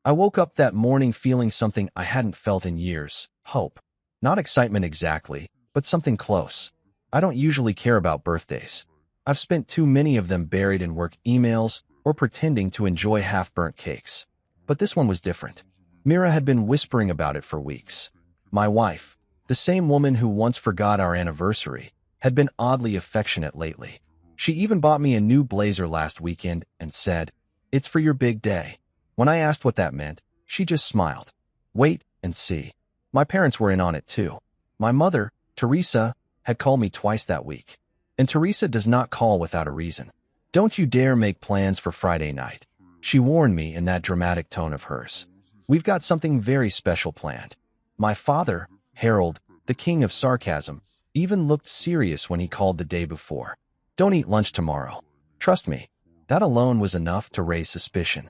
I woke up that morning feeling something I hadn't felt in years. Hope. Not excitement exactly, but something close. I don't usually care about birthdays. I've spent too many of them buried in work emails or pretending to enjoy half-burnt cakes. But this one was different. Mira had been whispering about it for weeks. My wife, the same woman who once forgot our anniversary, had been oddly affectionate lately. She even bought me a new blazer last weekend and said, "It's for your big day." When I asked what that meant, she just smiled. Wait and see. My parents were in on it too. My mother, Teresa, had called me twice that week. And Teresa does not call without a reason. "Don't you dare make plans for Friday night," she warned me in that dramatic tone of hers. "We've got something very special planned." My father, Harold, the king of sarcasm, even looked serious when he called the day before. "Don't eat lunch tomorrow." Trust me, that alone was enough to raise suspicion.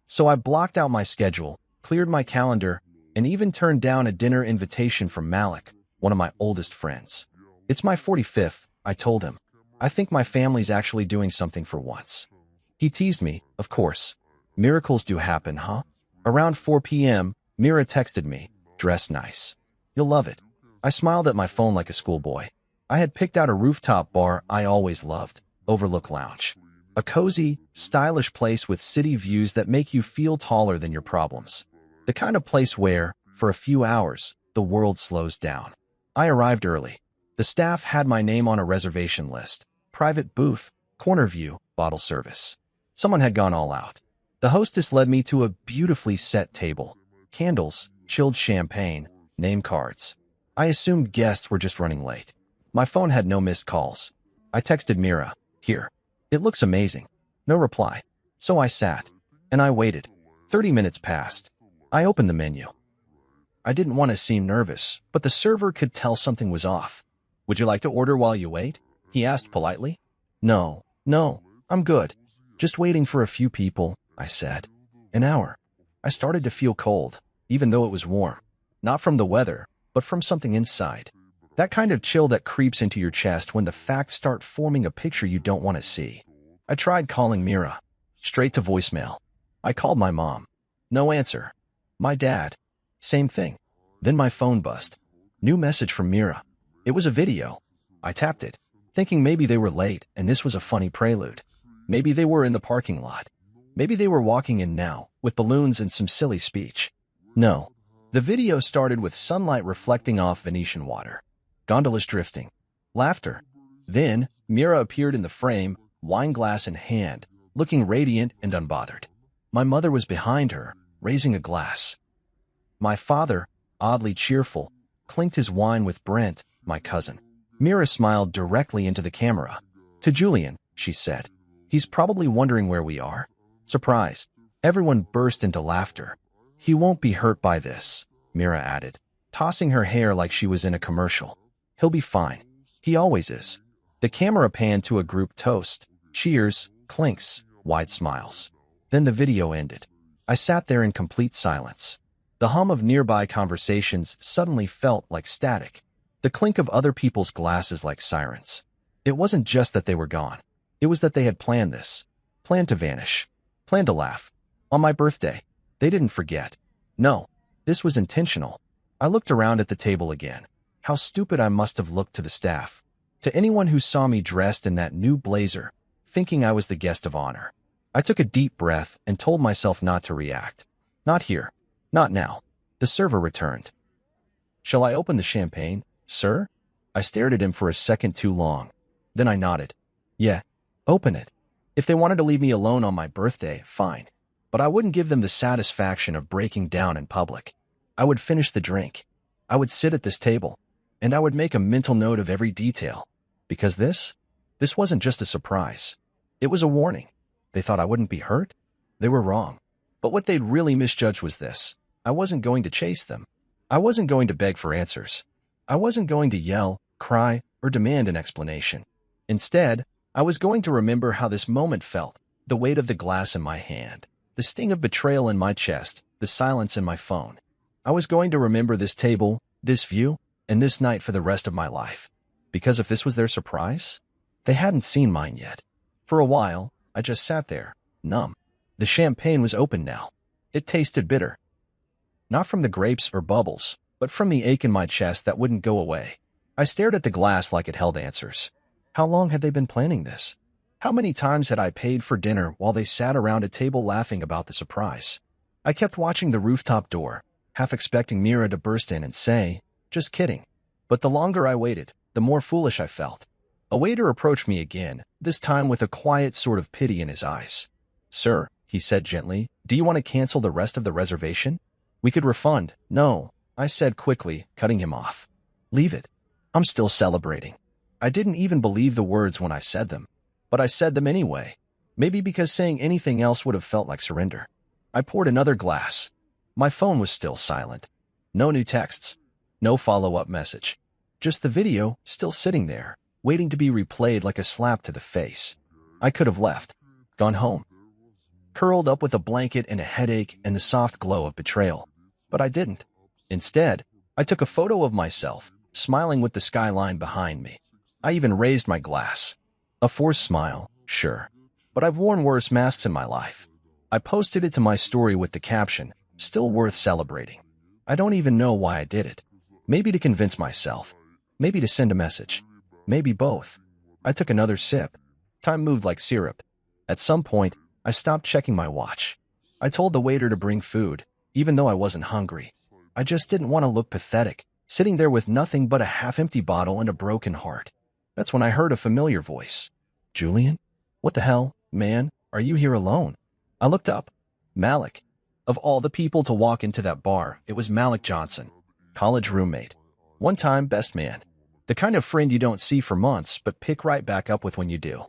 So I blocked out my schedule, cleared my calendar, and even turned down a dinner invitation from Malik, one of my oldest friends. "It's my 45th, I told him. "I think my family's actually doing something for once." He teased me, of course. Miracles do happen, huh? Around 4 p.m., Mira texted me, "Dress nice. You'll love it." I smiled at my phone like a schoolboy. I had picked out a rooftop bar I always loved, Overlook Lounge. A cozy, stylish place with city views that make you feel taller than your problems. The kind of place where, for a few hours, the world slows down. I arrived early. The staff had my name on a reservation list. Private booth, corner view, bottle service. Someone had gone all out. The hostess led me to a beautifully set table. Candles, chilled champagne, name cards. I assumed guests were just running late. My phone had no missed calls. I texted Mira, "Here. It looks amazing." No reply. So I sat. And I waited. 30 minutes passed. I opened the menu. I didn't want to seem nervous, but the server could tell something was off. "Would you like to order while you wait?" he asked politely. No, I'm good. Just waiting for a few people," I said. An hour. I started to feel cold, even though it was warm. Not from the weather, but from something inside. That kind of chill that creeps into your chest when the facts start forming a picture you don't want to see. I tried calling Mira. Straight to voicemail. I called my mom. No answer. My dad. Same thing. Then my phone buzzed. New message from Mira. It was a video. I tapped it, thinking maybe they were late and this was a funny prelude. Maybe they were in the parking lot. Maybe they were walking in now, with balloons and some silly speech. No. The video started with sunlight reflecting off Venetian water. Gondolas drifting. Laughter. Then, Mira appeared in the frame, wine glass in hand, looking radiant and unbothered. My mother was behind her, raising a glass. My father, oddly cheerful, clinked his wine with Brent, my cousin. Mira smiled directly into the camera. "To Julian," she said. "He's probably wondering where we are." Surprise. Everyone burst into laughter. "He won't be hurt by this," Mira added, tossing her hair like she was in a commercial. "He'll be fine. He always is." The camera panned to a group toast. Cheers, clinks, wide smiles. Then the video ended. I sat there in complete silence. The hum of nearby conversations suddenly felt like static. The clink of other people's glasses like sirens. It wasn't just that they were gone. It was that they had planned this. Planned to vanish. Planned to laugh. On my birthday. They didn't forget. No, this was intentional. I looked around at the table again. How stupid I must have looked to the staff. To anyone who saw me dressed in that new blazer, thinking I was the guest of honor. I took a deep breath and told myself not to react. Not here. Not now. The server returned. "Shall I open the champagne, sir?" I stared at him for a second too long. Then I nodded. "Yeah, open it. If they wanted to leave me alone on my birthday, fine. But I wouldn't give them the satisfaction of breaking down in public. I would finish the drink. I would sit at this table. And I would make a mental note of every detail. Because this wasn't just a surprise. It was a warning. They thought I wouldn't be hurt? They were wrong. But what they'd really misjudged was this. I wasn't going to chase them. I wasn't going to beg for answers. I wasn't going to yell, cry, or demand an explanation. Instead, I was going to remember how this moment felt, the weight of the glass in my hand, the sting of betrayal in my chest, the silence in my phone. I was going to remember this table, this view, and this night for the rest of my life. Because if this was their surprise, they hadn't seen mine yet. For a while, I just sat there, numb. The champagne was open now. It tasted bitter. Not from the grapes or bubbles, but from the ache in my chest that wouldn't go away. I stared at the glass like it held answers. How long had they been planning this? How many times had I paid for dinner while they sat around a table laughing about the surprise? I kept watching the rooftop door, half expecting Mira to burst in and say, "Just kidding." But the longer I waited, the more foolish I felt. A waiter approached me again, this time with a quiet sort of pity in his eyes. "Sir," he said gently, "do you want to cancel the rest of the reservation? We could refund." "No," I said quickly, cutting him off. "Leave it. I'm still celebrating." I didn't even believe the words when I said them, but I said them anyway, maybe because saying anything else would have felt like surrender. I poured another glass. My phone was still silent. No new texts. No follow-up message. Just the video still sitting there, waiting to be replayed like a slap to the face. I could have left, gone home, curled up with a blanket and a headache and the soft glow of betrayal. But I didn't. Instead, I took a photo of myself, smiling with the skyline behind me. I even raised my glass. A forced smile, sure. But I've worn worse masks in my life. I posted it to my story with the caption, "Still worth celebrating." I don't even know why I did it. Maybe to convince myself. Maybe to send a message. Maybe both. I took another sip. Time moved like syrup. At some point, I stopped checking my watch. I told the waiter to bring food, even though I wasn't hungry. I just didn't want to look pathetic, sitting there with nothing but a half-empty bottle and a broken heart. That's when I heard a familiar voice. "Julian? What the hell, man? Are you here alone?" I looked up. Malik. Of all the people to walk into that bar, it was Malik Johnson, college roommate. One-time best man. The kind of friend you don't see for months, but pick right back up with when you do.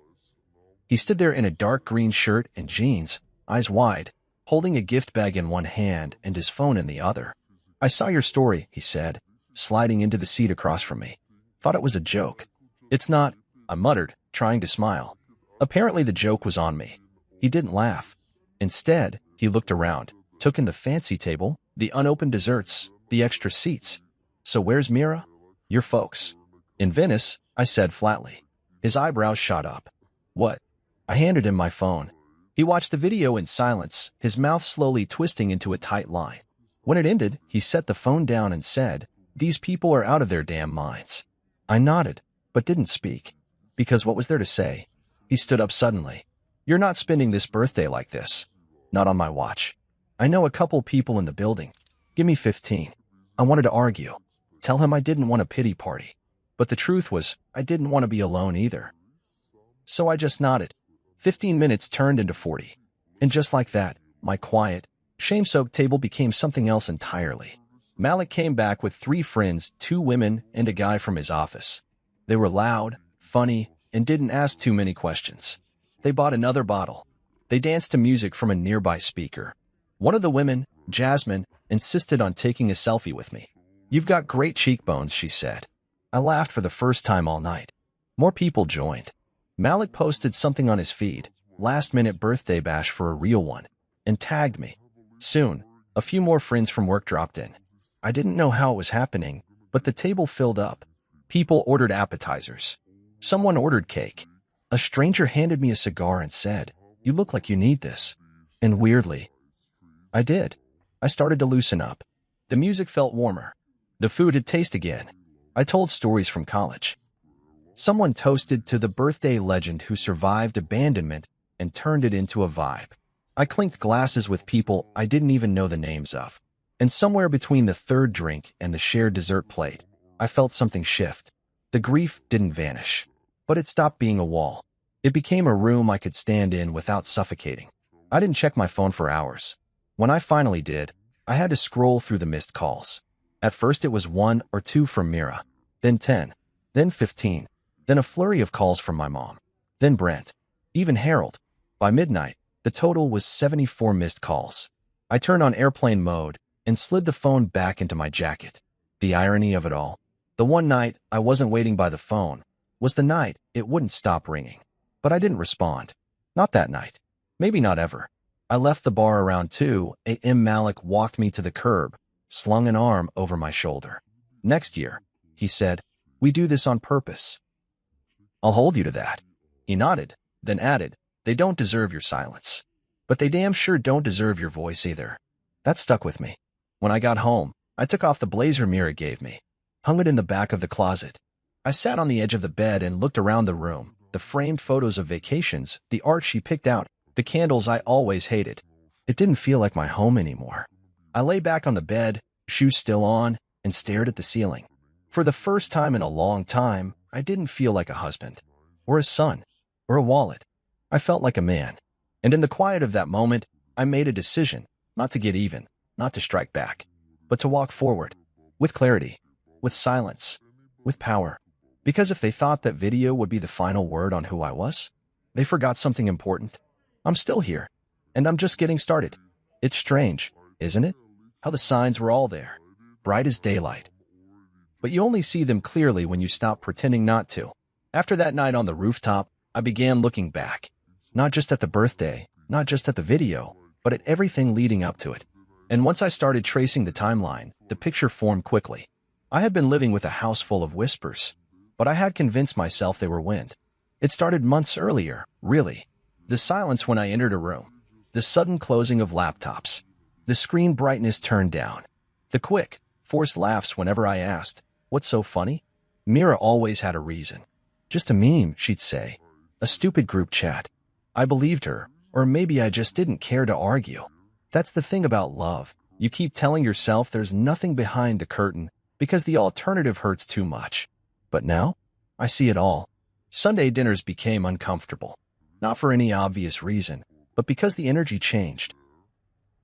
He stood there in a dark green shirt and jeans, eyes wide, holding a gift bag in one hand and his phone in the other. "I saw your story," he said, sliding into the seat across from me. "Thought it was a joke." "It's not," I muttered, trying to smile. Apparently the joke was on me. He didn't laugh. Instead, he looked around, took in the fancy table, the unopened desserts, the extra seats. "So where's Mira?" "Your folks." "In Venice," I said flatly. His eyebrows shot up. "What?" I handed him my phone. He watched the video in silence, his mouth slowly twisting into a tight line. When it ended, he set the phone down and said, "These people are out of their damn minds." I nodded, but didn't speak. Because what was there to say? He stood up suddenly. "You're not spending this birthday like this. Not on my watch. I know a couple people in the building. Give me 15. I wanted to argue. Tell him I didn't want a pity party. But the truth was, I didn't want to be alone either. So I just nodded. 15 minutes turned into 40. And just like that, my quiet, shame-soaked table became something else entirely. Malik came back with 3 friends, 2 women, and a guy from his office. They were loud, funny, and didn't ask too many questions. They bought another bottle. They danced to music from a nearby speaker. One of the women, Jasmine, insisted on taking a selfie with me. "You've got great cheekbones," she said. I laughed for the first time all night. More people joined. Malik posted something on his feed, last-minute birthday bash for a real one, and tagged me. Soon, a few more friends from work dropped in. I didn't know how it was happening, but the table filled up. People ordered appetizers. Someone ordered cake. A stranger handed me a cigar and said, "You look like you need this." And weirdly, I did. I started to loosen up. The music felt warmer. The food had taste again. I told stories from college. Someone toasted to the birthday legend who survived abandonment and turned it into a vibe. I clinked glasses with people I didn't even know the names of. And somewhere between the third drink and the shared dessert plate, I felt something shift. The grief didn't vanish, but it stopped being a wall. It became a room I could stand in without suffocating. I didn't check my phone for hours. When I finally did, I had to scroll through the missed calls. At first it was 1 or 2 from Mira, then 10, then 15, then a flurry of calls from my mom, then Brent, even Harold. By midnight, the total was 74 missed calls. I turned on airplane mode and slid the phone back into my jacket. The irony of it all, the one night I wasn't waiting by the phone, was the night it wouldn't stop ringing. But I didn't respond. Not that night. Maybe not ever. I left the bar around 2 a.m. Malik walked me to the curb, slung an arm over my shoulder. "Next year," he said, "we do this on purpose." "I'll hold you to that." He nodded, then added, "They don't deserve your silence. But they damn sure don't deserve your voice either." That stuck with me. When I got home, I took off the blazer Mira gave me, hung it in the back of the closet. I sat on the edge of the bed and looked around the room, the framed photos of vacations, the art she picked out, the candles I always hated. It didn't feel like my home anymore. I lay back on the bed, shoes still on, and stared at the ceiling. For the first time in a long time, I didn't feel like a husband, or a son, or a wallet. I felt like a man. And in the quiet of that moment, I made a decision, not to get even, not to strike back, but to walk forward, with clarity, with silence, with power. Because if they thought that video would be the final word on who I was, they forgot something important. I'm still here, and I'm just getting started. It's strange, isn't it? How the signs were all there, bright as daylight. But you only see them clearly when you stop pretending not to. After that night on the rooftop, I began looking back, not just at the birthday, not just at the video, but at everything leading up to it. And once I started tracing the timeline, the picture formed quickly. I had been living with a house full of whispers, but I had convinced myself they were wind. It started months earlier, really. The silence when I entered a room, the sudden closing of laptops, the screen brightness turned down, the quick, forced laughs whenever I asked, "What's so funny?" Mira always had a reason. Just a meme, she'd say. A stupid group chat. I believed her, or maybe I just didn't care to argue. That's the thing about love. You keep telling yourself there's nothing behind the curtain because the alternative hurts too much. But now, I see it all. Sunday dinners became uncomfortable. Not for any obvious reason, but because the energy changed.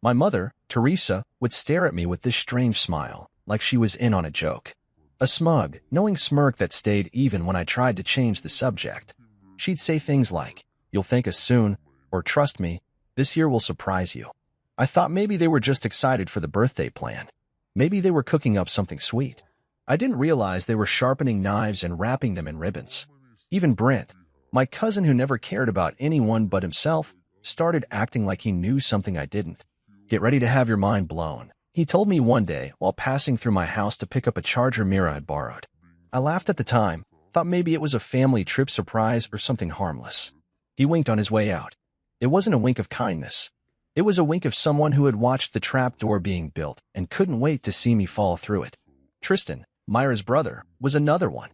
My mother, Teresa, would stare at me with this strange smile, like she was in on a joke. A smug, knowing smirk that stayed even when I tried to change the subject. She'd say things like, "You'll thank us soon," or "Trust me, this year will surprise you." I thought maybe they were just excited for the birthday plan. Maybe they were cooking up something sweet. I didn't realize they were sharpening knives and wrapping them in ribbons. Even Brent, my cousin who never cared about anyone but himself, started acting like he knew something I didn't. "Get ready to have your mind blown," he told me one day while passing through my house to pick up a charger Mira had borrowed. I laughed at the time, thought maybe it was a family trip surprise or something harmless. He winked on his way out. It wasn't a wink of kindness. It was a wink of someone who had watched the trap door being built and couldn't wait to see me fall through it. Tristan, Myra's brother, was another one.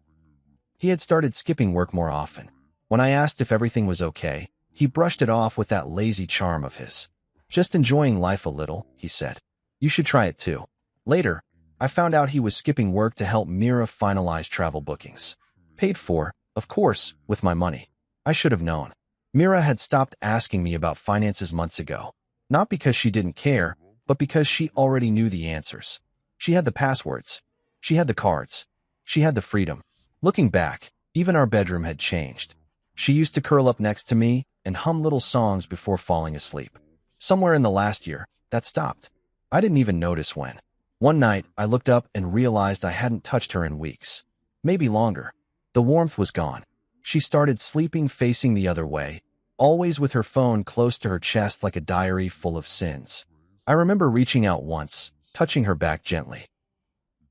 He had started skipping work more often. When I asked if everything was okay, he brushed it off with that lazy charm of his. "Just enjoying life a little," he said. "You should try it too." Later, I found out he was skipping work to help Mira finalize travel bookings. Paid for, of course, with my money. I should have known. Mira had stopped asking me about finances months ago. Not because she didn't care, but because she already knew the answers. She had the passwords. She had the cards. She had the freedom. Looking back, even our bedroom had changed. She used to curl up next to me and hum little songs before falling asleep. Somewhere in the last year, that stopped. I didn't even notice when. One night, I looked up and realized I hadn't touched her in weeks. Maybe longer. The warmth was gone. She started sleeping facing the other way, always with her phone close to her chest like a diary full of sins. I remember reaching out once, touching her back gently.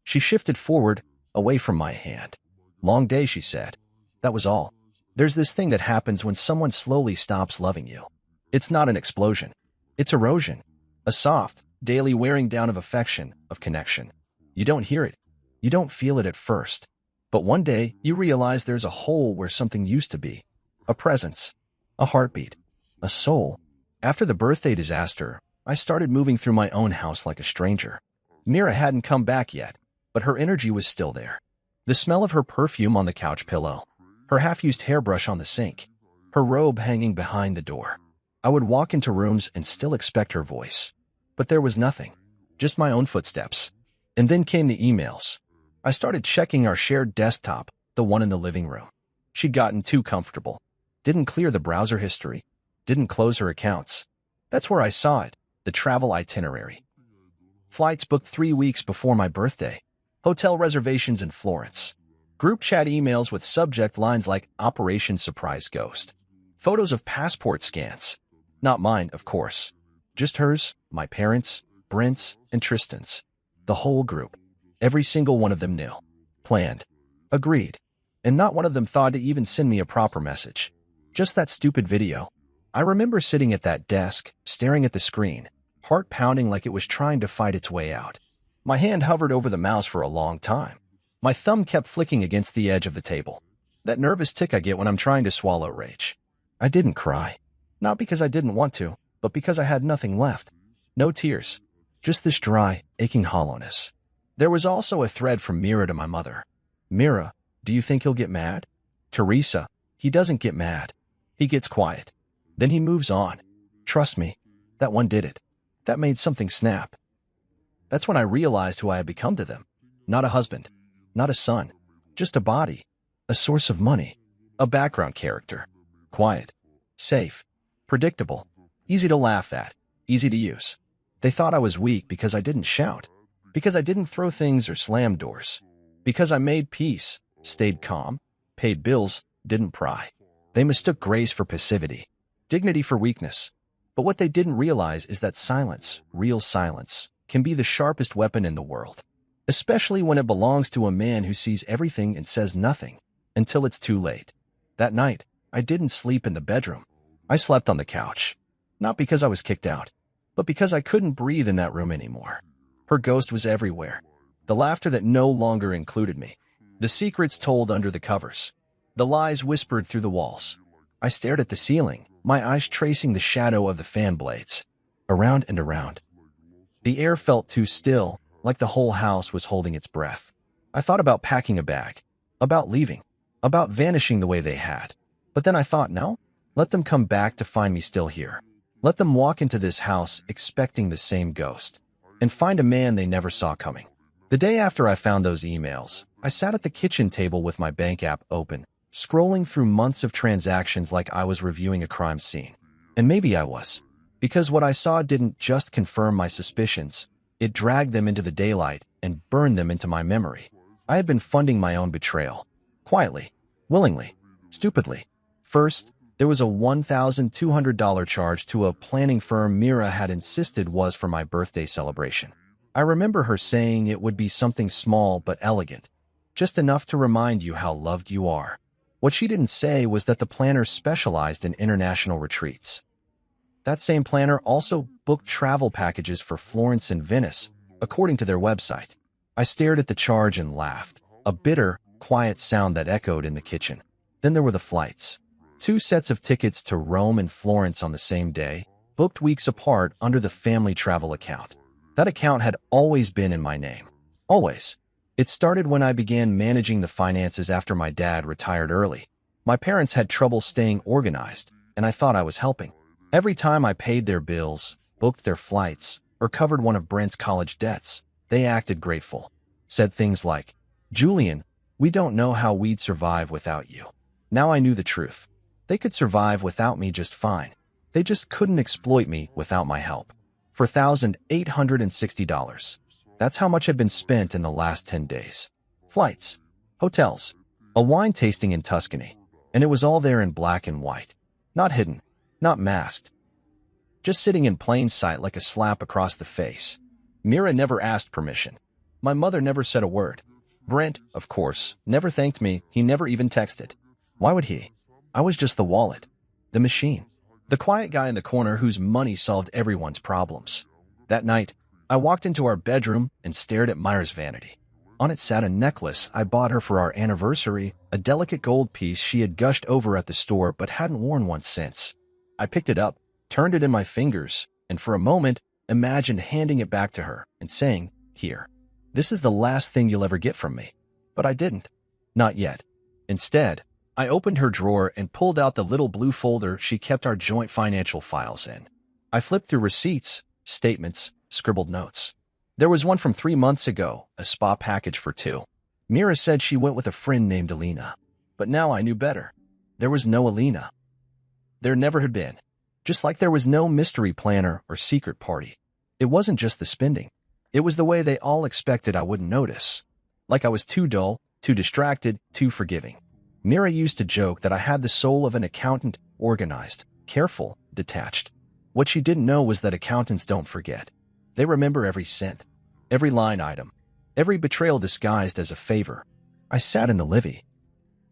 She shifted forward, away from my hand. "Long day," she said. That was all. There's this thing that happens when someone slowly stops loving you. It's not an explosion. It's erosion. A soft, daily wearing down of affection, of connection. You don't hear it. You don't feel it at first. But one day, you realize there's a hole where something used to be. A presence. A heartbeat. A soul. After the birthday disaster, I started moving through my own house like a stranger. Mira hadn't come back yet, but her energy was still there. The smell of her perfume on the couch pillow, her half-used hairbrush on the sink, her robe hanging behind the door. I would walk into rooms and still expect her voice. But there was nothing. Just my own footsteps. And then came the emails. I started checking our shared desktop, the one in the living room. She'd gotten too comfortable. Didn't clear the browser history. Didn't close her accounts. That's where I saw it, the travel itinerary. Flights booked 3 weeks before my birthday. Hotel reservations in Florence. Group chat emails with subject lines like Operation Surprise Ghost. Photos of passport scans. Not mine, of course. Just hers, my parents', Brent's, and Tristan's. The whole group. Every single one of them knew. Planned. Agreed. And not one of them thought to even send me a proper message. Just that stupid video. I remember sitting at that desk, staring at the screen, heart pounding like it was trying to fight its way out. My hand hovered over the mouse for a long time. My thumb kept flicking against the edge of the table. That nervous tick I get when I'm trying to swallow rage. I didn't cry. Not because I didn't want to, but because I had nothing left. No tears. Just this dry, aching hollowness. There was also a thread from Mira to my mother. Mira, do you think he'll get mad? Teresa, he doesn't get mad. He gets quiet. Then he moves on. Trust me, that one did it. That made something snap. That's when I realized who I had become to them. Not a husband, not a son, just a body, a source of money, a background character. Quiet, safe, predictable, easy to laugh at, easy to use. They thought I was weak because I didn't shout, because I didn't throw things or slam doors, because I made peace, stayed calm, paid bills, didn't pry. They mistook grace for passivity, dignity for weakness. But what they didn't realize is that silence, real silence, can be the sharpest weapon in the world, especially when it belongs to a man who sees everything and says nothing until it's too late. That night, I didn't sleep in the bedroom. I slept on the couch, not because I was kicked out, but because I couldn't breathe in that room anymore. Her ghost was everywhere. The laughter that no longer included me. The secrets told under the covers. The lies whispered through the walls. I stared at the ceiling, my eyes tracing the shadow of the fan blades. Around and around. The air felt too still, like the whole house was holding its breath. I thought about packing a bag, about leaving, about vanishing the way they had. But then I thought, no, let them come back to find me still here. Let them walk into this house expecting the same ghost, and find a man they never saw coming. The day after I found those emails, I sat at the kitchen table with my bank app open, scrolling through months of transactions like I was reviewing a crime scene. And maybe I was, because what I saw didn't just confirm my suspicions, it dragged them into the daylight and burned them into my memory. I had been funding my own betrayal. Quietly, willingly, stupidly. First, there was a $1,200 charge to a planning firm Mira had insisted was for my birthday celebration. I remember her saying it would be something small but elegant, just enough to remind you how loved you are. What she didn't say was that the planner specialized in international retreats. That same planner also booked travel packages for Florence and Venice, according to their website. I stared at the charge and laughed, a bitter, quiet sound that echoed in the kitchen. Then there were the flights. 2 sets of tickets to Rome and Florence on the same day, booked weeks apart under the family travel account. That account had always been in my name. Always. It started when I began managing the finances after my dad retired early. My parents had trouble staying organized, and I thought I was helping. Every time I paid their bills, booked their flights, or covered one of Brent's college debts, they acted grateful. Said things like, "Julian, we don't know how we'd survive without you." Now I knew the truth. They could survive without me just fine. They just couldn't exploit me without my help. For $1,860. That's how much had been spent in the last 10 days. Flights, hotels, a wine tasting in Tuscany, and it was all there in black and white. Not hidden, not masked. Just sitting in plain sight like a slap across the face. Mira never asked permission. My mother never said a word. Brent, of course, never thanked me. He never even texted. Why would he? I was just the wallet, the machine, the quiet guy in the corner whose money solved everyone's problems. That night, I walked into our bedroom and stared at Myra's vanity. On it sat a necklace I bought her for our anniversary, a delicate gold piece she had gushed over at the store but hadn't worn once since. I picked it up, turned it in my fingers, and for a moment, imagined handing it back to her and saying, "Here, this is the last thing you'll ever get from me." But I didn't. Not yet. Instead, I opened her drawer and pulled out the little blue folder she kept our joint financial files in. I flipped through receipts, statements, scribbled notes. There was one from 3 months ago, a spa package for 2. Mira said she went with a friend named Alina. But now I knew better. There was no Alina. There never had been. Just like there was no mystery planner or secret party. It wasn't just the spending. It was the way they all expected I wouldn't notice. Like I was too dull, too distracted, too forgiving. Mira used to joke that I had the soul of an accountant, organized, careful, detached. What she didn't know was that accountants don't forget. They remember every cent, every line item, every betrayal disguised as a favor. I sat in the living.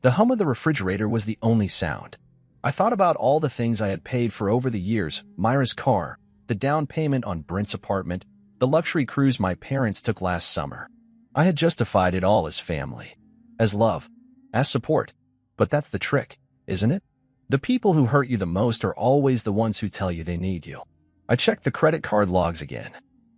The hum of the refrigerator was the only sound. I thought about all the things I had paid for over the years, Myra's car, the down payment on Brent's apartment, the luxury cruise my parents took last summer. I had justified it all as family, as love, as support. But that's the trick, isn't it? The people who hurt you the most are always the ones who tell you they need you. I checked the credit card logs again.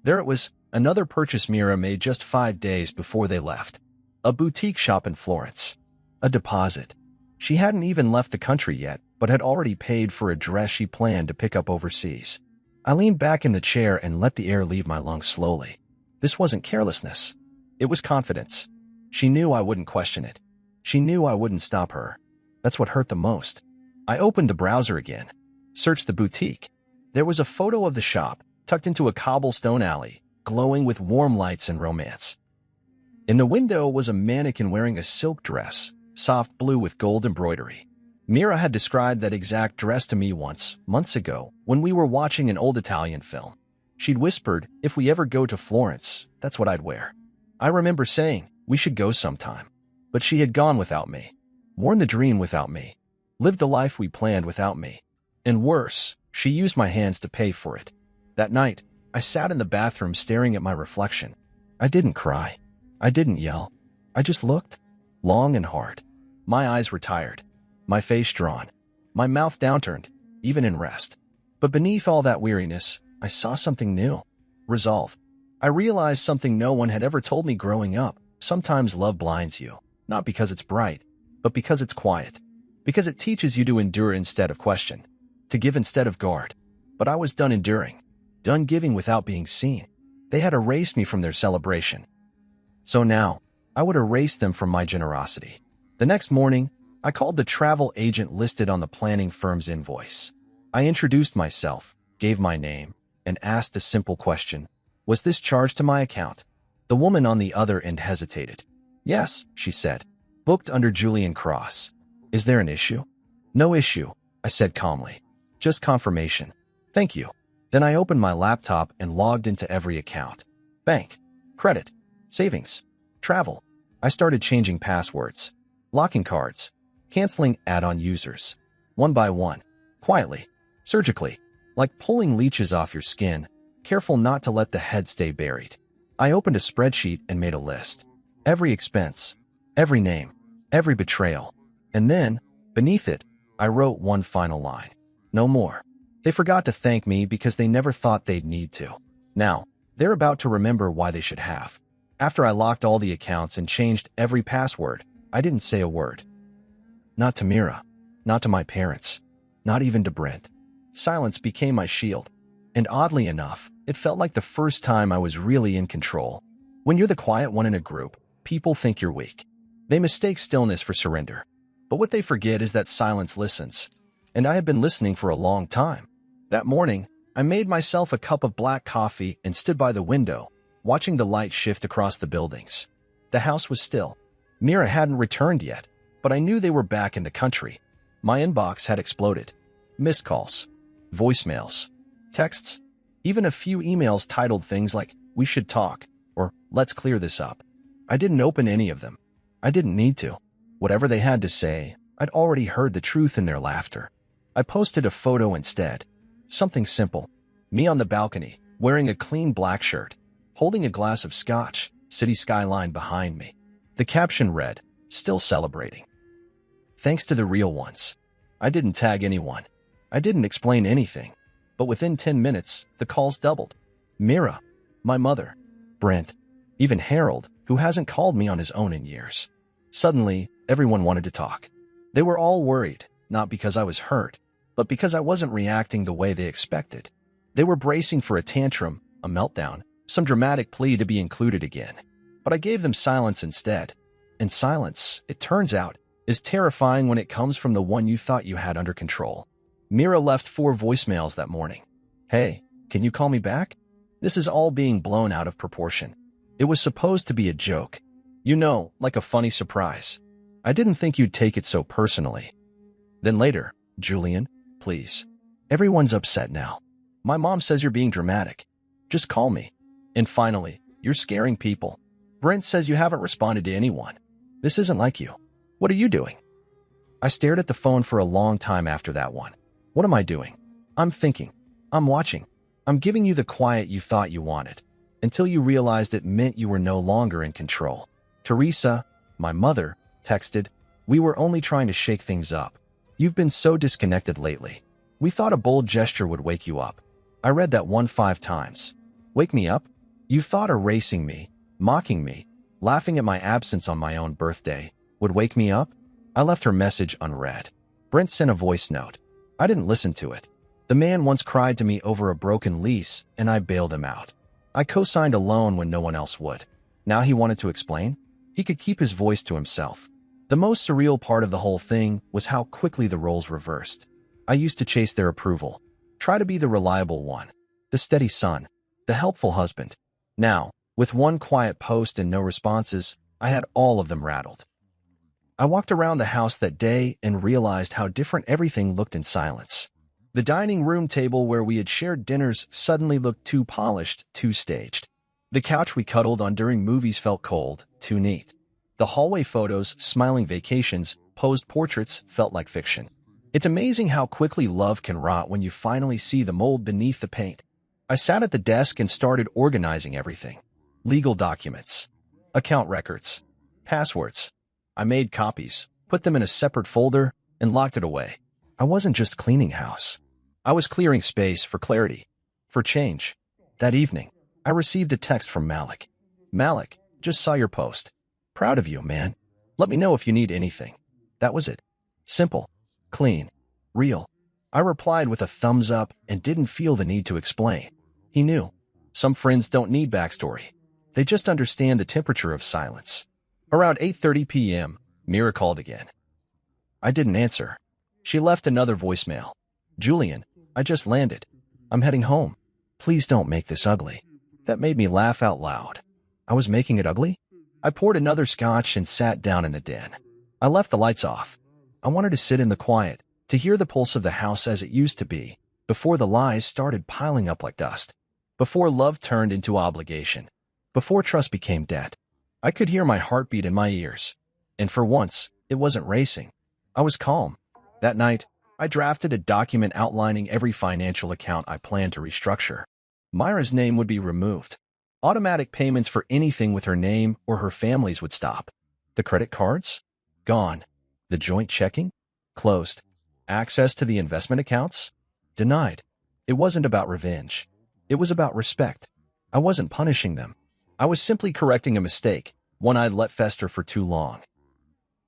There it was, another purchase Mira made just 5 days before they left. A boutique shop in Florence. A deposit. She hadn't even left the country yet, but had already paid for a dress she planned to pick up overseas. I leaned back in the chair and let the air leave my lungs slowly. This wasn't carelessness. It was confidence. She knew I wouldn't question it. She knew I wouldn't stop her. That's what hurt the most. I opened the browser again, searched the boutique. There was a photo of the shop, tucked into a cobblestone alley, glowing with warm lights and romance. In the window was a mannequin wearing a silk dress, soft blue with gold embroidery. Mira had described that exact dress to me once, months ago, when we were watching an old Italian film. She'd whispered, if we ever go to Florence, that's what I'd wear. I remember saying, we should go sometime. But she had gone without me, worn the dream without me, lived the life we planned without me. And worse, she used my hands to pay for it. That night, I sat in the bathroom staring at my reflection. I didn't cry. I didn't yell. I just looked, long and hard. My eyes were tired, my face drawn, my mouth downturned, even in rest. But beneath all that weariness, I saw something new. Resolve. I realized something no one had ever told me growing up. Sometimes love blinds you, not because it's bright, but because it's quiet. Because it teaches you to endure instead of question, to give instead of guard. But I was done enduring, done giving without being seen. They had erased me from their celebration. So now, I would erase them from my generosity. The next morning, I called the travel agent listed on the planning firm's invoice. I introduced myself, gave my name, and asked a simple question. Was this charged to my account? The woman on the other end hesitated. Yes, she said. Booked under Julian Cross. Is there an issue? No issue, I said calmly. Just confirmation. Thank you. Then I opened my laptop and logged into every account. Bank, credit, savings, travel. I started changing passwords, locking cards, canceling add-on users. One by one, quietly, surgically, like pulling leeches off your skin, careful not to let the head stay buried. I opened a spreadsheet and made a list. Every expense, every name, every betrayal. And then, beneath it, I wrote one final line. No more. They forgot to thank me because they never thought they'd need to. Now, they're about to remember why they should have. After I locked all the accounts and changed every password, I didn't say a word. Not to Mira, not to my parents, not even to Brent. Silence became my shield. And oddly enough, it felt like the first time I was really in control. When you're the quiet one in a group, people think you're weak. They mistake stillness for surrender. But what they forget is that silence listens. And I had been listening for a long time. That morning, I made myself a cup of black coffee and stood by the window, watching the light shift across the buildings. The house was still. Mira hadn't returned yet, but I knew they were back in the country. My inbox had exploded. Missed calls, voicemails, texts, even a few emails titled things like, "We should talk," or "Let's clear this up." I didn't open any of them. I didn't need to. Whatever they had to say, I'd already heard the truth in their laughter. I posted a photo instead. Something simple. Me on the balcony, wearing a clean black shirt, holding a glass of scotch, city skyline behind me. The caption read, "Still celebrating. Thanks to the real ones." I didn't tag anyone. I didn't explain anything. But within 10 minutes, the calls doubled. Mira, my mother, Brent, even Harold, who hasn't called me on his own in years. Suddenly, everyone wanted to talk. They were all worried, not because I was hurt, but because I wasn't reacting the way they expected. They were bracing for a tantrum, a meltdown, some dramatic plea to be included again. But I gave them silence instead. And silence, it turns out, is terrifying when it comes from the one you thought you had under control. Mira left 4 voicemails that morning. "Hey, can you call me back? This is all being blown out of proportion. It was supposed to be a joke. You know, like a funny surprise. I didn't think you'd take it so personally." Then later, "Julian, please. Everyone's upset now. My mom says you're being dramatic. Just call me." And finally, "You're scaring people. Brent says you haven't responded to anyone. This isn't like you. What are you doing?" I stared at the phone for a long time after that one. What am I doing? I'm thinking. I'm watching. I'm giving you the quiet you thought you wanted, until you realized it meant you were no longer in control. Teresa, my mother, texted, "We were only trying to shake things up. You've been so disconnected lately. We thought a bold gesture would wake you up." I read that 5 times. Wake me up? You thought erasing me, mocking me, laughing at my absence on my own birthday would wake me up? I left her message unread. Brent sent a voice note. I didn't listen to it. The man once cried to me over a broken lease, and I bailed him out. I co-signed a loan when no one else would. Now he wanted to explain? He could keep his voice to himself. The most surreal part of the whole thing was how quickly the roles reversed. I used to chase their approval, try to be the reliable one, the steady son, the helpful husband. Now, with one quiet post and no responses, I had all of them rattled. I walked around the house that day and realized how different everything looked in silence. The dining room table where we had shared dinners suddenly looked too polished, too staged. The couch we cuddled on during movies felt cold, too neat. The hallway photos, smiling vacations, posed portraits felt like fiction. It's amazing how quickly love can rot when you finally see the mold beneath the paint. I sat at the desk and started organizing everything. Legal documents, account records, passwords. I made copies, put them in a separate folder, and locked it away. I wasn't just cleaning house. I was clearing space for clarity, for change. That evening, I received a text from Malik. "Malik, just saw your post. Proud of you, man. Let me know if you need anything." That was it. Simple, clean, real. I replied with a thumbs up and didn't feel the need to explain. He knew. Some friends don't need backstory. They just understand the temperature of silence. Around 8:30 p.m., Mira called again. I didn't answer. She left another voicemail. "Julian, I just landed. I'm heading home. Please don't make this ugly." That made me laugh out loud. I was making it ugly? I poured another scotch and sat down in the den. I left the lights off. I wanted to sit in the quiet, to hear the pulse of the house as it used to be, before the lies started piling up like dust, before love turned into obligation, before trust became debt. I could hear my heartbeat in my ears. And for once, it wasn't racing. I was calm. That night, I drafted a document outlining every financial account I planned to restructure. Myra's name would be removed. Automatic payments for anything with her name or her family's would stop. The credit cards? Gone. The joint checking? Closed. Access to the investment accounts? Denied. It wasn't about revenge. It was about respect. I wasn't punishing them. I was simply correcting a mistake, one I'd let fester for too long.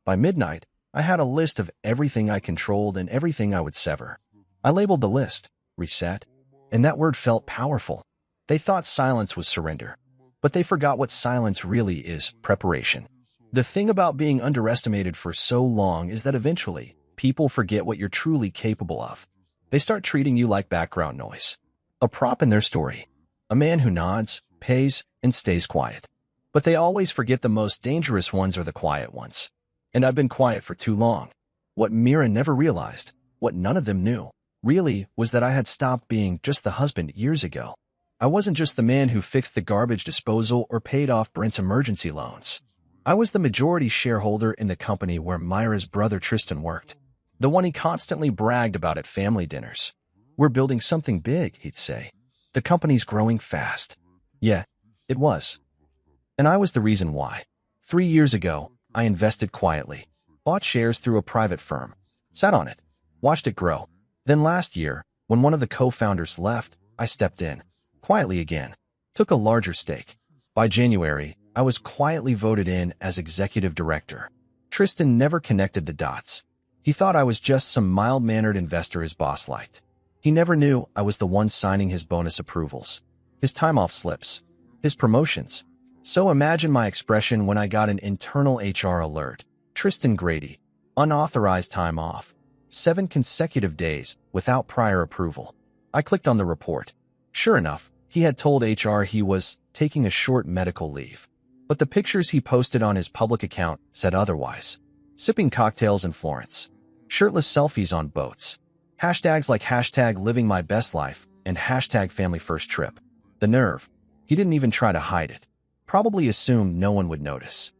By midnight, I had a list of everything I controlled and everything I would sever. I labeled the list, reset, and that word felt powerful. They thought silence was surrender, but they forgot what silence really is: preparation. The thing about being underestimated for so long is that eventually, people forget what you're truly capable of. They start treating you like background noise, a prop in their story, a man who nods, pays, and stays quiet. But they always forget the most dangerous ones are the quiet ones. And I've been quiet for too long. What Mira never realized, what none of them knew, really was that I had stopped being just the husband years ago. I wasn't just the man who fixed the garbage disposal or paid off Brent's emergency loans. I was the majority shareholder in the company where Myra's brother Tristan worked, the one he constantly bragged about at family dinners. "We're building something big," he'd say. "The company's growing fast." Yeah, it was. And I was the reason why. 3 years ago, I invested quietly, bought shares through a private firm, sat on it, watched it grow. Then last year, when one of the co-founders left, I stepped in, quietly again, took a larger stake. By January, I was quietly voted in as executive director. Tristan never connected the dots. He thought I was just some mild-mannered investor his boss liked. He never knew I was the one signing his bonus approvals, his time-off slips, his promotions. So imagine my expression when I got an internal HR alert. Tristan Grady, unauthorized time off, 7 consecutive days without prior approval. I clicked on the report. Sure enough, he had told HR he was taking a short medical leave. But the pictures he posted on his public account said otherwise. Sipping cocktails in Florence, shirtless selfies on boats, hashtags like hashtag living my best life and hashtag family first trip. The nerve. He didn't even try to hide it. Probably assumed no one would notice.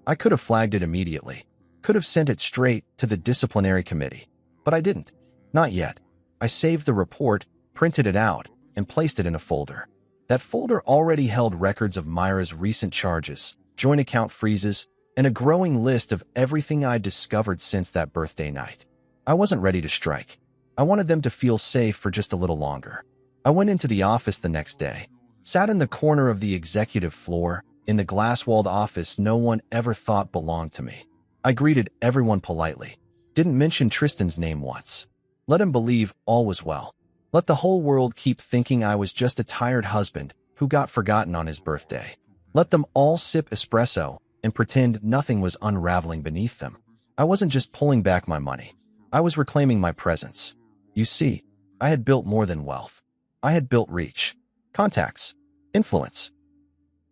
I could have flagged it immediately, could have sent it straight to the disciplinary committee, but I didn't. Not yet. I saved the report, printed it out, and placed it in a folder. That folder already held records of Myra's recent charges, joint account freezes, and a growing list of everything I'd discovered since that birthday night. I wasn't ready to strike. I wanted them to feel safe for just a little longer. I went into the office the next day, sat in the corner of the executive floor, in the glass-walled office no one ever thought belonged to me. I greeted everyone politely, didn't mention Tristan's name once. Let him believe all was well. Let the whole world keep thinking I was just a tired husband who got forgotten on his birthday. Let them all sip espresso and pretend nothing was unraveling beneath them. I wasn't just pulling back my money. I was reclaiming my presence. You see, I had built more than wealth. I had built reach, contacts, influence.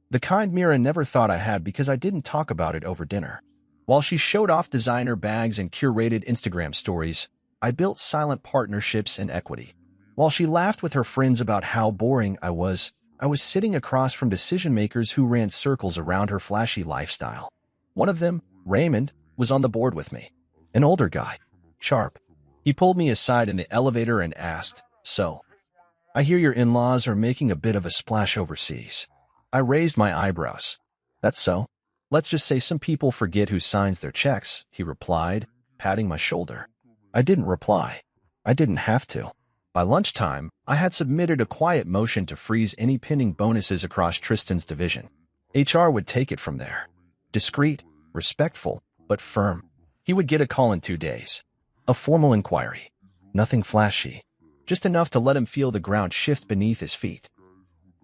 The kind Mira never thought I had because I didn't talk about it over dinner. While she showed off designer bags and curated Instagram stories, I built silent partnerships and equity. While she laughed with her friends about how boring I was sitting across from decision-makers who ran circles around her flashy lifestyle. One of them, Raymond, was on the board with me. An older guy. Sharp. He pulled me aside in the elevator and asked, "So, I hear your in-laws are making a bit of a splash overseas." I raised my eyebrows. "That's so. Let's just say some people forget who signs their checks," he replied, patting my shoulder. I didn't reply. I didn't have to. By lunchtime, I had submitted a quiet motion to freeze any pending bonuses across Tristan's division. HR would take it from there. Discreet, respectful, but firm. He would get a call in 2 days. A formal inquiry. Nothing flashy. Just enough to let him feel the ground shift beneath his feet.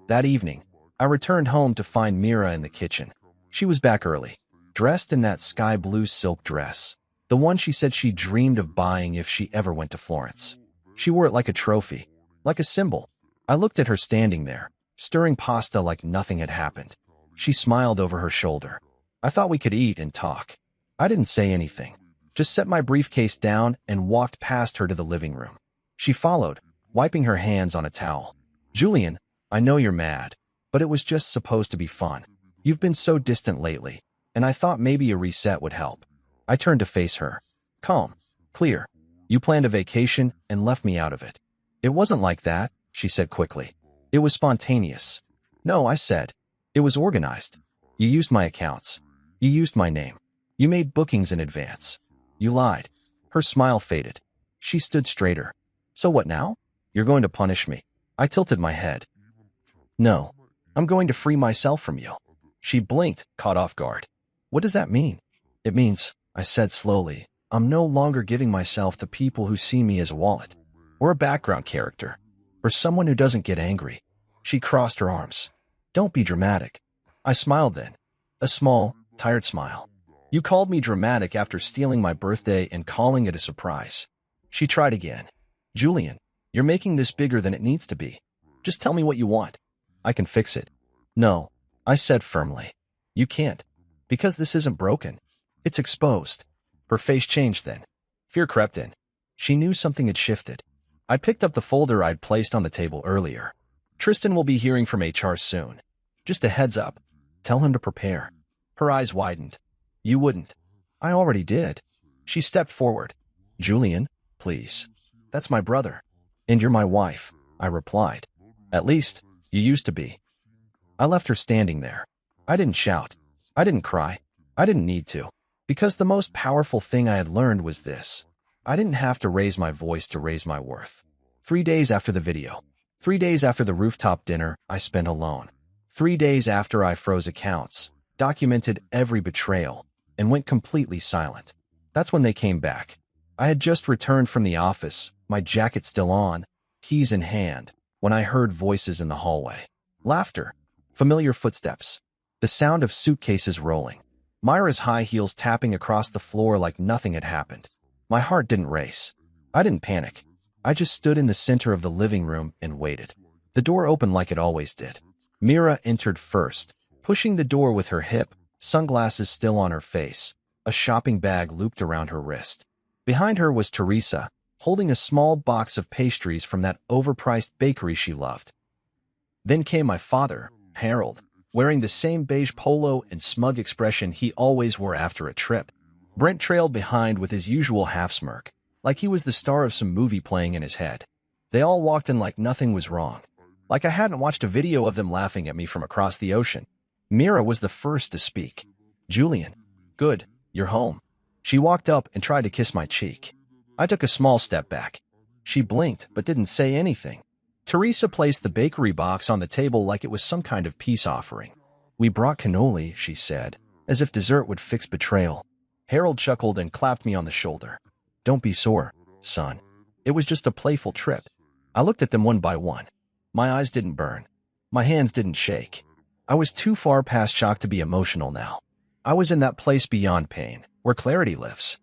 That evening, I returned home to find Mira in the kitchen. She was back early, dressed in that sky blue silk dress, the one she said she dreamed of buying if she ever went to Florence. She wore it like a trophy, like a symbol. I looked at her standing there, stirring pasta like nothing had happened. She smiled over her shoulder. I thought we could eat and talk. I didn't say anything, just set my briefcase down and walked past her to the living room. She followed, wiping her hands on a towel. "Julian, I know you're mad, but it was just supposed to be fun. You've been so distant lately, and I thought maybe a reset would help." I turned to face her. Calm, clear. "You planned a vacation and left me out of it." "It wasn't like that," she said quickly. "It was spontaneous." "No," I said. "It was organized. You used my accounts. You used my name. You made bookings in advance. You lied." Her smile faded. She stood straighter. "So what now? You're going to punish me?" I tilted my head. "No, I'm going to free myself from you." She blinked, caught off guard. "What does that mean?" "It means," I said slowly, "I'm no longer giving myself to people who see me as a wallet, or a background character, or someone who doesn't get angry." She crossed her arms. "Don't be dramatic." I smiled then. A small, tired smile. "You called me dramatic after stealing my birthday and calling it a surprise." She tried again. "Julian, you're making this bigger than it needs to be. Just tell me what you want. I can fix it." "No," I said firmly. "You can't. Because this isn't broken. It's exposed." Her face changed then. Fear crept in. She knew something had shifted. I picked up the folder I'd placed on the table earlier. "Tristan will be hearing from HR soon. Just a heads up. Tell him to prepare." Her eyes widened. "You wouldn't." "I already did." She stepped forward. "Julian, please. That's my brother. And you're my wife," I replied. "At least, you used to be." I left her standing there. I didn't shout. I didn't cry. I didn't need to. Because the most powerful thing I had learned was this. I didn't have to raise my voice to raise my worth. 3 days after the video. 3 days after the rooftop dinner I spent alone. 3 days after I froze accounts, documented every betrayal, and went completely silent. That's when they came back. I had just returned from the office, my jacket still on, keys in hand, when I heard voices in the hallway. Laughter. Familiar footsteps. The sound of suitcases rolling. Myra's high heels tapping across the floor like nothing had happened. My heart didn't race. I didn't panic. I just stood in the center of the living room and waited. The door opened like it always did. Mira entered first, pushing the door with her hip, sunglasses still on her face, a shopping bag looped around her wrist. Behind her was Teresa, holding a small box of pastries from that overpriced bakery she loved. Then came my father, Harold, wearing the same beige polo and smug expression he always wore after a trip. Brent trailed behind with his usual half-smirk, like he was the star of some movie playing in his head. They all walked in like nothing was wrong. like I hadn't watched a video of them laughing at me from across the ocean. Mira was the first to speak. "Julian, good, you're home." She walked up and tried to kiss my cheek. I took a small step back. She blinked but didn't say anything. Teresa placed the bakery box on the table like it was some kind of peace offering. "We brought cannoli," she said, as if dessert would fix betrayal. Harold chuckled and clapped me on the shoulder. "Don't be sore, son. It was just a playful trip." I looked at them one by one. My eyes didn't burn. My hands didn't shake. I was too far past shock to be emotional now. I was in that place beyond pain, where clarity lives.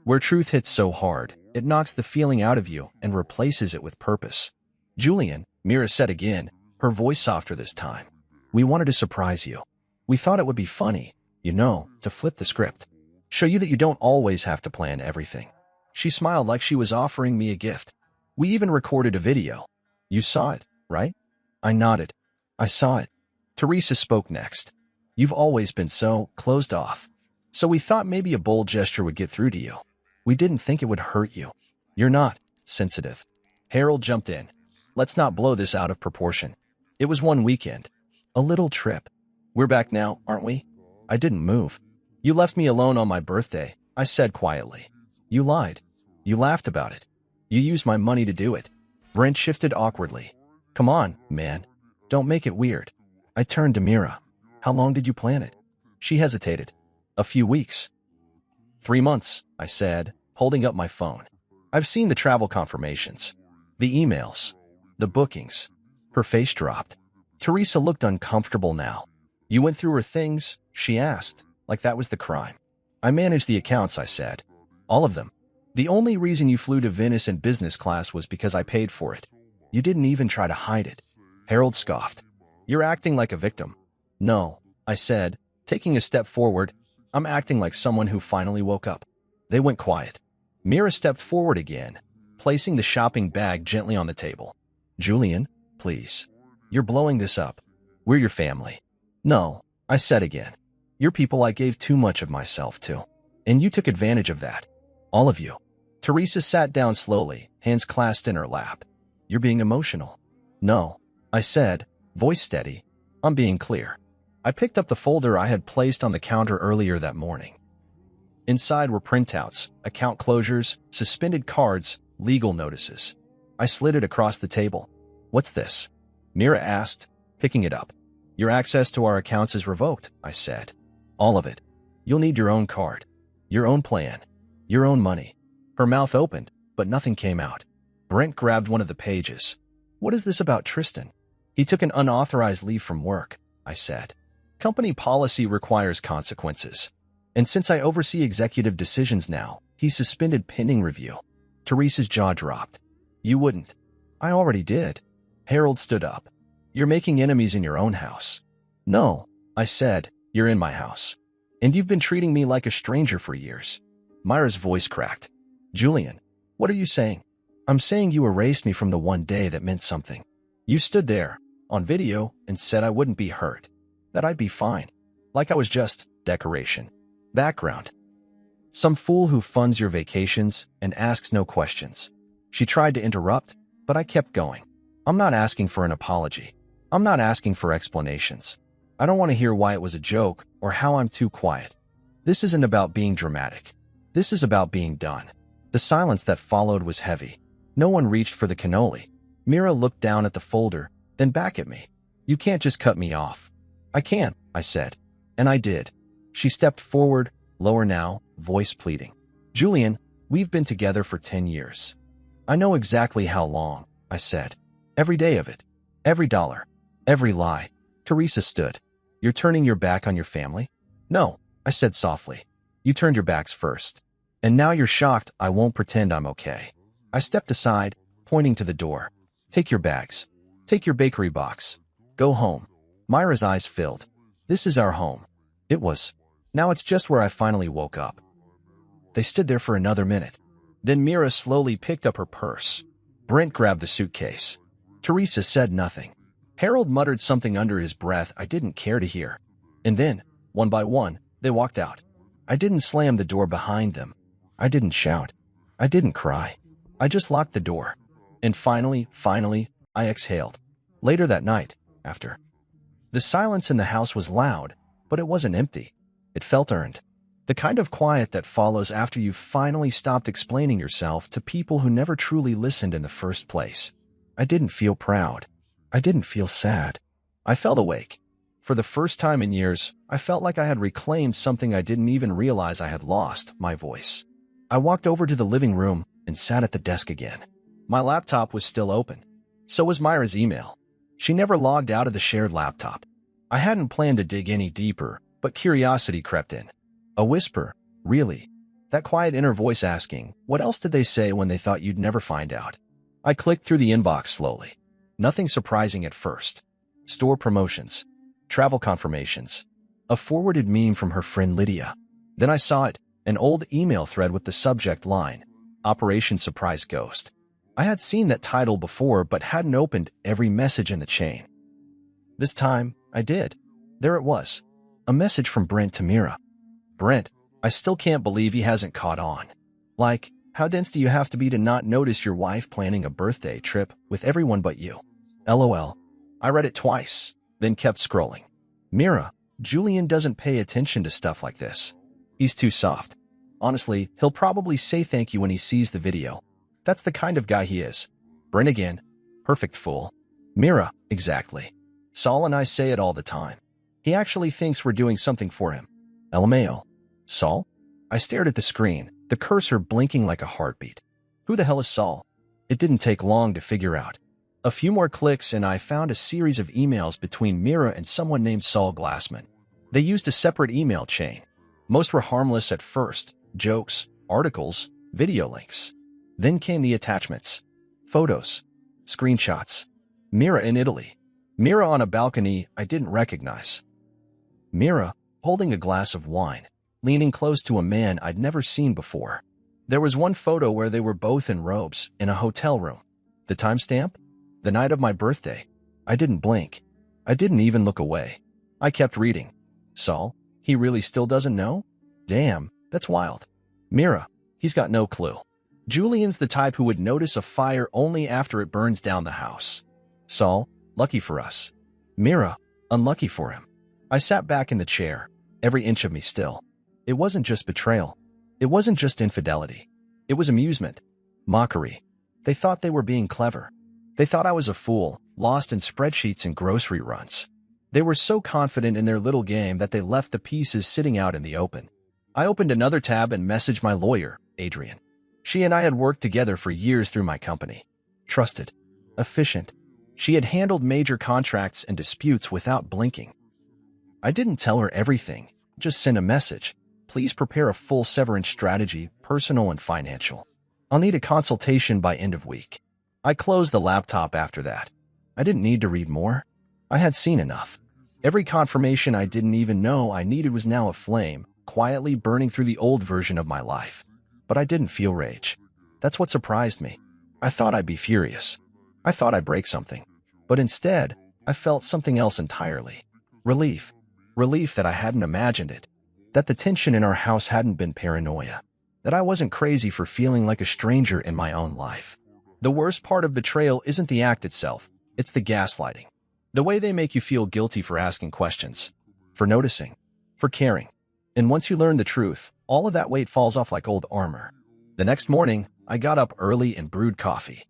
Where truth hits so hard, it knocks the feeling out of you and replaces it with purpose. "Julian," Mira said again, her voice softer this time. "We wanted to surprise you. We thought it would be funny, to flip the script. Show you that you don't always have to plan everything." She smiled like she was offering me a gift. "We even recorded a video. You saw it, right?" I nodded. "I saw it." Teresa spoke next. "You've always been so closed off. So we thought maybe a bold gesture would get through to you. We didn't think it would hurt you. You're not sensitive." Harold jumped in. "Let's not blow this out of proportion. It was one weekend. A little trip. We're back now, aren't we?" I didn't move. "You left me alone on my birthday," I said quietly. "You lied. You laughed about it. You used my money to do it." Brent shifted awkwardly. "Come on, man. Don't make it weird." I turned to Mira. "How long did you plan it?" She hesitated. "A few weeks." 3 months, I said, holding up my phone. "I've seen the travel confirmations. The emails. The bookings." Her face dropped. Teresa looked uncomfortable now. "You went through her things?" she asked, like that was the crime. "I managed the accounts," I said. "All of them. The only reason you flew to Venice in business class was because I paid for it. You didn't even try to hide it." Harold scoffed. "You're acting like a victim." "No," I said, taking a step forward. "I'm acting like someone who finally woke up." They went quiet. Mira stepped forward again, placing the shopping bag gently on the table. "Julian, please. You're blowing this up. We're your family." "No," I said again. "You're people I gave too much of myself to. And you took advantage of that. All of you." Teresa sat down slowly, hands clasped in her lap. "You're being emotional." "No," I said, voice steady. "I'm being clear." I picked up the folder I had placed on the counter earlier that morning. Inside were printouts, account closures, suspended cards, legal notices. I slid it across the table. "What's this?" Mira asked, picking it up. "Your access to our accounts is revoked," I said. "All of it. You'll need your own card. Your own plan. Your own money." Her mouth opened, but nothing came out. Brent grabbed one of the pages. "What is this about Tristan?" "He took an unauthorized leave from work," I said. "Company policy requires consequences. And since I oversee executive decisions now, he's suspended pending review." Teresa's jaw dropped. "You wouldn't." "I already did." Harold stood up. "You're making enemies in your own house." "No," I said, "you're in my house. And you've been treating me like a stranger for years." Myra's voice cracked. "Julian, what are you saying?" "I'm saying you erased me from the one day that meant something. You stood there, on video, and said I wouldn't be hurt. That I'd be fine. Like I was just decoration. Background. Some fool who funds your vacations and asks no questions." She tried to interrupt, but I kept going. "I'm not asking for an apology. I'm not asking for explanations. I don't want to hear why it was a joke or how I'm too quiet. This isn't about being dramatic. This is about being done." The silence that followed was heavy. No one reached for the cannoli. Mira looked down at the folder, then back at me. "You can't just cut me off." "I can't," I said. And I did. She stepped forward, lower now, voice pleading. "Julian, we've been together for 10 years. I know exactly how long," I said. "Every day of it. Every dollar. Every lie." Teresa stood. "You're turning your back on your family?" "No," I said softly. "You turned your backs first. And now you're shocked I won't pretend I'm okay." I stepped aside, pointing to the door. "Take your bags. Take your bakery box. Go home." Myra's eyes filled. "This is our home." It was. Now it's just where I finally woke up. They stood there for another minute. Then Mira slowly picked up her purse. Brent grabbed the suitcase. Teresa said nothing. Harold muttered something under his breath I didn't care to hear. And then, one by one, they walked out. I didn't slam the door behind them. I didn't shout. I didn't cry. I just locked the door. And finally, I exhaled. Later that night, after. The silence in the house was loud, but it wasn't empty. It felt earned. The kind of quiet that follows after you've finally stopped explaining yourself to people who never truly listened in the first place. I didn't feel proud. I didn't feel sad. I felt awake. For the first time in years, I felt like I had reclaimed something I didn't even realize I had lost, my voice. I walked over to the living room and sat at the desk again. My laptop was still open. So was Myra's email. She never logged out of the shared laptop. I hadn't planned to dig any deeper, but curiosity crept in. A whisper, really? That quiet inner voice asking, what else did they say when they thought you'd never find out? I clicked through the inbox slowly. Nothing surprising at first. Store promotions. Travel confirmations. A forwarded meme from her friend Lydia. Then I saw it, an old email thread with the subject line, Operation Surprise Ghost. I had seen that title before but hadn't opened every message in the chain. This time, I did. There it was. A message from Brent to Mira. Brent, I still can't believe he hasn't caught on. Like, how dense do you have to be to not notice your wife planning a birthday trip with everyone but you? LOL. I read it twice, then kept scrolling. Mira, Julian doesn't pay attention to stuff like this. He's too soft. Honestly, he'll probably say thank you when he sees the video. That's the kind of guy he is. Brent again. Perfect fool. Mira, exactly. Saul and I say it all the time. He actually thinks we're doing something for him. LMAO. Saul? I stared at the screen, the cursor blinking like a heartbeat. Who the hell is Saul? It didn't take long to figure out. A few more clicks and I found a series of emails between Mira and someone named Saul Glassman. They used a separate email chain. Most were harmless at first, jokes, articles, video links. Then came the attachments. Photos. Screenshots. Mira in Italy. Mira on a balcony I didn't recognize. Mira, holding a glass of wine, leaning close to a man I'd never seen before. There was one photo where they were both in robes in a hotel room. The timestamp? The night of my birthday. I didn't blink. I didn't even look away. I kept reading. Saul? He really still doesn't know? Damn, that's wild. Mira, he's got no clue. Julian's the type who would notice a fire only after it burns down the house. Saul, lucky for us. Mira, unlucky for him. I sat back in the chair, every inch of me still. It wasn't just betrayal. It wasn't just infidelity. It was amusement. Mockery. They thought they were being clever. They thought I was a fool, lost in spreadsheets and grocery runs. They were so confident in their little game that they left the pieces sitting out in the open. I opened another tab and messaged my lawyer, Adrian. She and I had worked together for years through my company. Trusted. Efficient. She had handled major contracts and disputes without blinking. I didn't tell her everything, just sent a message. Please prepare a full severance strategy, personal and financial. I'll need a consultation by end of week. I closed the laptop after that. I didn't need to read more. I had seen enough. Every confirmation I didn't even know I needed was now aflame, quietly burning through the old version of my life. But I didn't feel rage. That's what surprised me. I thought I'd be furious. I thought I'd break something. But instead, I felt something else entirely. Relief. Relief that I hadn't imagined it. That the tension in our house hadn't been paranoia. That I wasn't crazy for feeling like a stranger in my own life. The worst part of betrayal isn't the act itself, it's the gaslighting. The way they make you feel guilty for asking questions, for noticing, for caring. And once you learn the truth, all of that weight falls off like old armor. The next morning, I got up early and brewed coffee.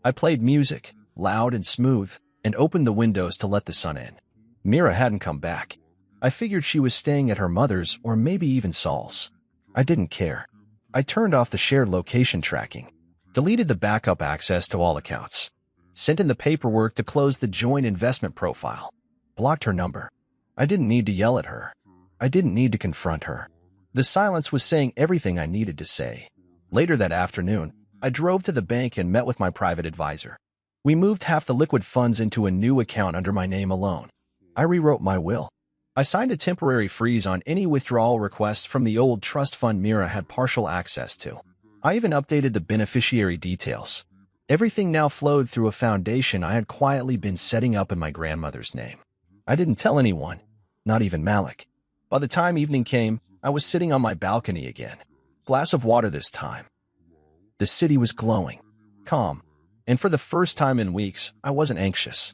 I played music, loud and smooth, and opened the windows to let the sun in. Mira hadn't come back. I figured she was staying at her mother's or maybe even Saul's. I didn't care. I turned off the shared location tracking, deleted the backup access to all accounts, sent in the paperwork to close the joint investment profile, blocked her number. I didn't need to yell at her. I didn't need to confront her. The silence was saying everything I needed to say. Later that afternoon, I drove to the bank and met with my private advisor. We moved half the liquid funds into a new account under my name alone. I rewrote my will. I signed a temporary freeze on any withdrawal requests from the old trust fund Mira had partial access to. I even updated the beneficiary details. Everything now flowed through a foundation I had quietly been setting up in my grandmother's name. I didn't tell anyone, not even Malik. By the time evening came, I was sitting on my balcony again. Glass of water this time. The city was glowing, calm, and for the first time in weeks, I wasn't anxious.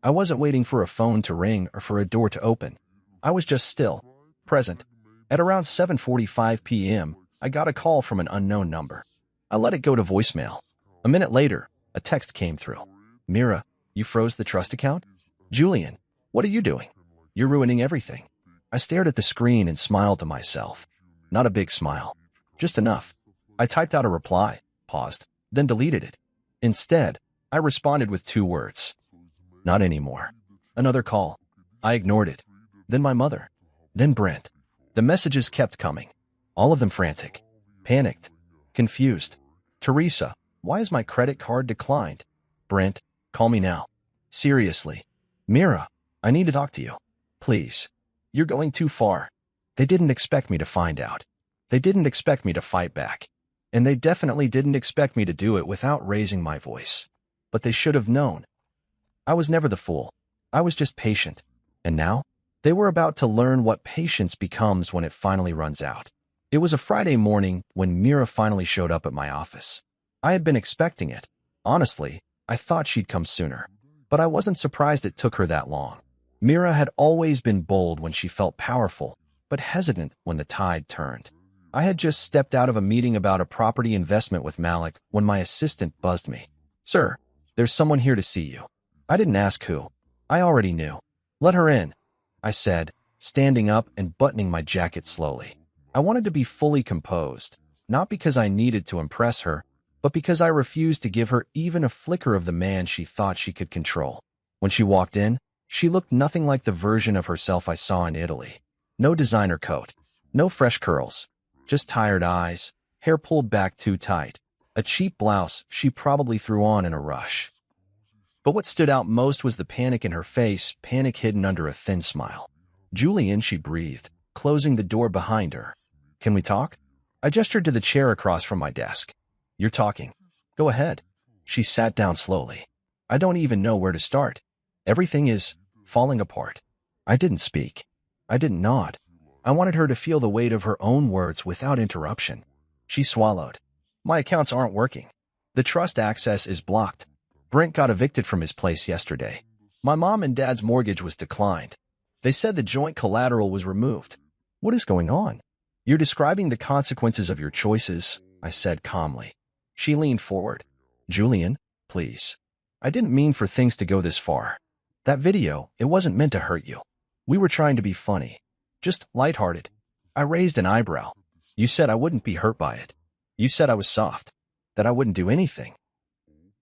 I wasn't waiting for a phone to ring or for a door to open. I was just still, present. At around 7:45 p.m., I got a call from an unknown number. I let it go to voicemail. A minute later, a text came through. Mira, you froze the trust account? Julian, what are you doing? You're ruining everything. I stared at the screen and smiled to myself. Not a big smile. Just enough. I typed out a reply, paused, then deleted it. Instead, I responded with 2 words. Not anymore. Another call. I ignored it. Then my mother. Then Brent. The messages kept coming. All of them frantic. Panicked. Confused. Teresa, why is my credit card declined? Brent, call me now. Seriously. Mira, I need to talk to you. Please. You're going too far. They didn't expect me to find out. They didn't expect me to fight back. And they definitely didn't expect me to do it without raising my voice. But they should have known. I was never the fool. I was just patient. And now, they were about to learn what patience becomes when it finally runs out. It was a Friday morning when Mira finally showed up at my office. I had been expecting it. Honestly, I thought she'd come sooner. But I wasn't surprised it took her that long. Mira had always been bold when she felt powerful, but hesitant when the tide turned. I had just stepped out of a meeting about a property investment with Malik when my assistant buzzed me. Sir, there's someone here to see you. I didn't ask who. I already knew. Let her in, I said, standing up and buttoning my jacket slowly. I wanted to be fully composed, not because I needed to impress her, but because I refused to give her even a flicker of the man she thought she could control. When she walked in, she looked nothing like the version of herself I saw in Italy. No designer coat, no fresh curls, just tired eyes, hair pulled back too tight, a cheap blouse she probably threw on in a rush. But what stood out most was the panic in her face, panic hidden under a thin smile. Julian, she breathed, closing the door behind her. Can we talk? I gestured to the chair across from my desk. You're talking. Go ahead. She sat down slowly. I don't even know where to start. Everything is falling apart. I didn't speak. I didn't nod. I wanted her to feel the weight of her own words without interruption. She swallowed. My accounts aren't working. The trust access is blocked. Brent got evicted from his place yesterday. My mom and dad's mortgage was declined. They said the joint collateral was removed. What is going on? You're describing the consequences of your choices, I said calmly. She leaned forward. Julian, please. I didn't mean for things to go this far. That video, it wasn't meant to hurt you. We were trying to be funny. Just lighthearted. I raised an eyebrow. You said I wouldn't be hurt by it. You said I was soft. That I wouldn't do anything.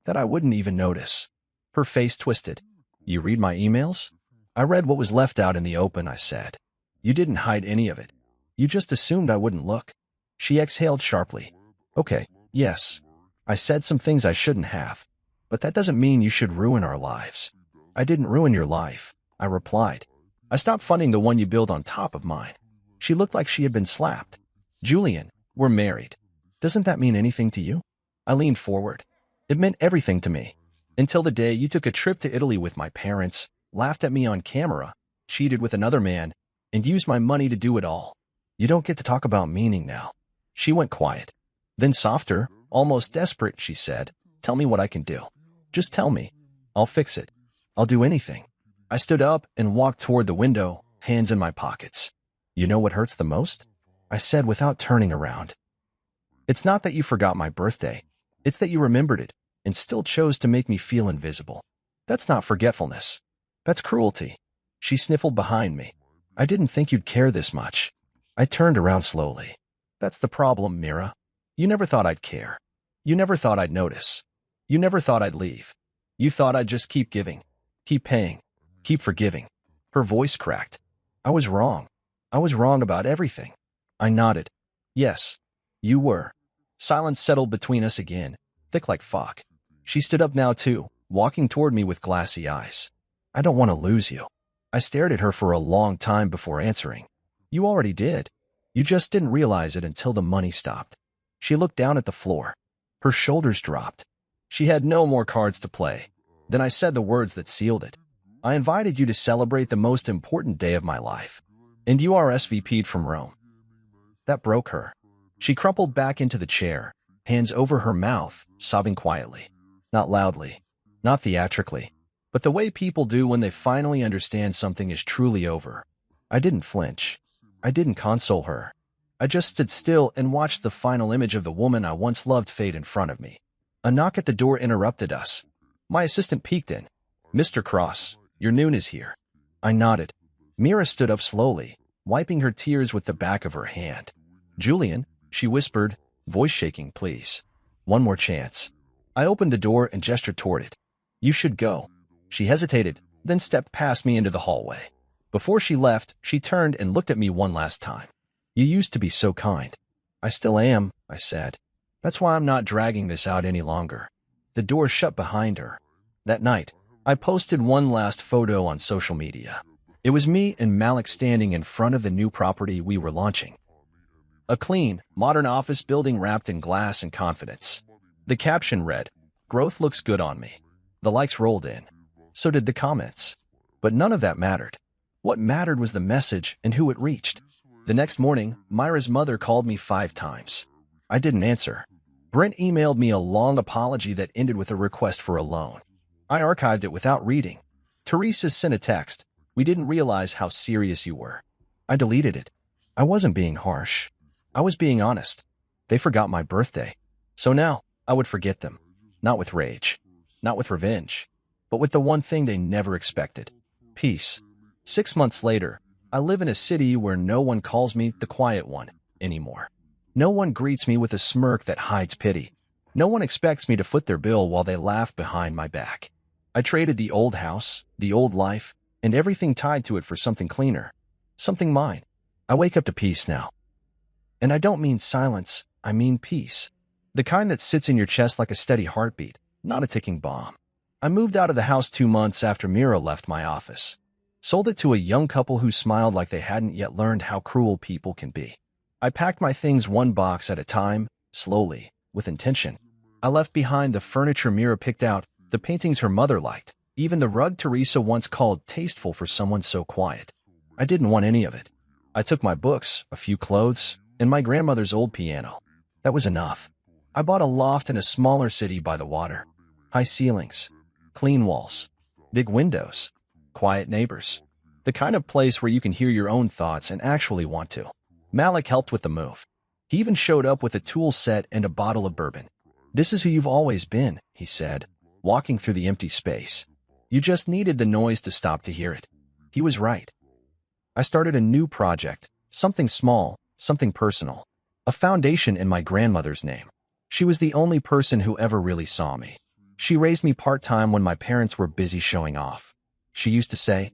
That I wouldn't even notice. Her face twisted. You read my emails? I read what was left out in the open, I said. You didn't hide any of it. You just assumed I wouldn't look. She exhaled sharply. Okay, yes. I said some things I shouldn't have. But that doesn't mean you should ruin our lives. I didn't ruin your life, I replied. I stopped funding the one you built on top of mine. She looked like she had been slapped. Julian, we're married. Doesn't that mean anything to you? I leaned forward. It meant everything to me. Until the day you took a trip to Italy with my parents, laughed at me on camera, cheated with another man, and used my money to do it all. You don't get to talk about meaning now. She went quiet. Then softer, almost desperate, she said, Tell me what I can do. Just tell me. I'll fix it. I'll do anything. I stood up and walked toward the window, hands in my pockets. You know what hurts the most? I said without turning around. It's not that you forgot my birthday. It's that you remembered it and still chose to make me feel invisible. That's not forgetfulness. That's cruelty. She sniffled behind me. I didn't think you'd care this much. I turned around slowly. That's the problem, Mira. You never thought I'd care. You never thought I'd notice. You never thought I'd leave. You thought I'd just keep giving, keep paying, keep forgiving. Her voice cracked. I was wrong. I was wrong about everything. I nodded. Yes, you were. Silence settled between us again, thick like fog. She stood up now too, walking toward me with glassy eyes. I don't want to lose you. I stared at her for a long time before answering. You already did. You just didn't realize it until the money stopped. She looked down at the floor. Her shoulders dropped. She had no more cards to play. Then I said the words that sealed it. I invited you to celebrate the most important day of my life. And you RSVP'd from Rome. That broke her. She crumpled back into the chair, hands over her mouth, sobbing quietly. Not loudly, not theatrically, but the way people do when they finally understand something is truly over. I didn't flinch. I didn't console her. I just stood still and watched the final image of the woman I once loved fade in front of me. A knock at the door interrupted us. My assistant peeked in. "Mr. Cross, your noon is here." I nodded. Mira stood up slowly, wiping her tears with the back of her hand. "Julian," she whispered, voice shaking, "please. One more chance." I opened the door and gestured toward it. "You should go." She hesitated, then stepped past me into the hallway. Before she left, she turned and looked at me one last time. "You used to be so kind." "I still am," I said. "That's why I'm not dragging this out any longer." The door shut behind her. That night, I posted one last photo on social media. It was me and Malik standing in front of the new property we were launching. A clean, modern office building wrapped in glass and confidence. The caption read, "Growth looks good on me." The likes rolled in. So did the comments. But none of that mattered. What mattered was the message and who it reached. The next morning, Myra's mother called me 5 times. I didn't answer. Brent emailed me a long apology that ended with a request for a loan. I archived it without reading. Teresa sent a text. "We didn't realize how serious you were." I deleted it. I wasn't being harsh. I was being honest. They forgot my birthday. So now, I would forget them. Not with rage. Not with revenge. But with the one thing they never expected. Peace. 6 months later, I live in a city where no one calls me the quiet one anymore. No one greets me with a smirk that hides pity. No one expects me to foot their bill while they laugh behind my back. I traded the old house, the old life, and everything tied to it for something cleaner. Something mine. I wake up to peace now. And I don't mean silence, I mean peace. The kind that sits in your chest like a steady heartbeat, not a ticking bomb. I moved out of the house 2 months after Mira left my office. Sold it to a young couple who smiled like they hadn't yet learned how cruel people can be. I packed my things one box at a time, slowly, with intention. I left behind the furniture Mira picked out, the paintings her mother liked, even the rug Teresa once called tasteful for someone so quiet. I didn't want any of it. I took my books, a few clothes, and my grandmother's old piano. That was enough. I bought a loft in a smaller city by the water. High ceilings, clean walls, big windows, quiet neighbors. The kind of place where you can hear your own thoughts and actually want to. Malik helped with the move. He even showed up with a tool set and a bottle of bourbon. "This is who you've always been," he said, walking through the empty space. "You just needed the noise to stop to hear it." He was right. I started a new project, something small, something personal. A foundation in my grandmother's name. She was the only person who ever really saw me. She raised me part-time when my parents were busy showing off. She used to say,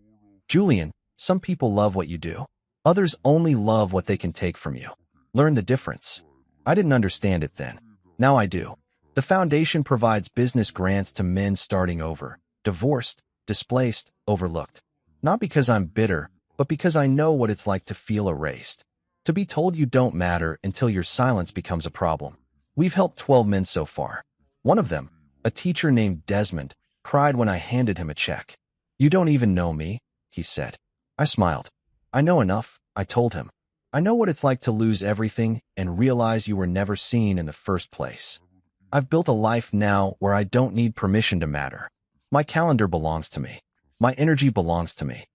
"Julian, some people love what you do. Others only love what they can take from you. Learn the difference." I didn't understand it then. Now I do. The foundation provides business grants to men starting over, divorced, displaced, overlooked. Not because I'm bitter, but because I know what it's like to feel erased. To be told you don't matter until your silence becomes a problem. We've helped 12 men so far. One of them, a teacher named Desmond, cried when I handed him a check. "You don't even know me," he said. I smiled. "I know enough," I told him. "I know what it's like to lose everything and realize you were never seen in the first place. I've built a life now where I don't need permission to matter. My calendar belongs to me. My energy belongs to me.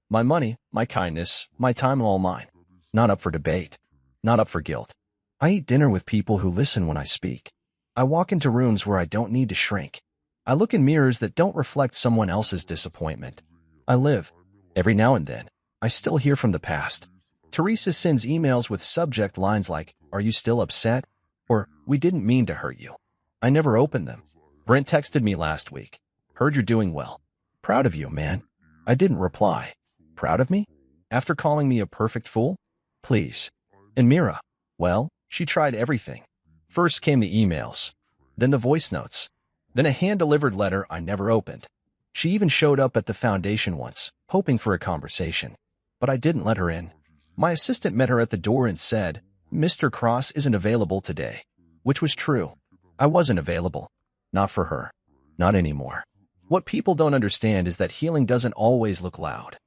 My money, my kindness, my time are all mine. Not up for debate. Not up for guilt. I eat dinner with people who listen when I speak. I walk into rooms where I don't need to shrink. I look in mirrors that don't reflect someone else's disappointment. I live. Every now and then, I still hear from the past. Teresa sends emails with subject lines like, "Are you still upset?" Or, "We didn't mean to hurt you." I never open them. Brent texted me last week. "Heard you're doing well. Proud of you, man." I didn't reply. Proud of me? After calling me a perfect fool? Please. And Mira? Well, she tried everything. First came the emails, then the voice notes, then a hand-delivered letter I never opened. She even showed up at the foundation once, hoping for a conversation. But I didn't let her in. My assistant met her at the door and said, "Mr. Cross isn't available today." Which was true. I wasn't available. Not for her. Not anymore. What people don't understand is that healing doesn't always look loud.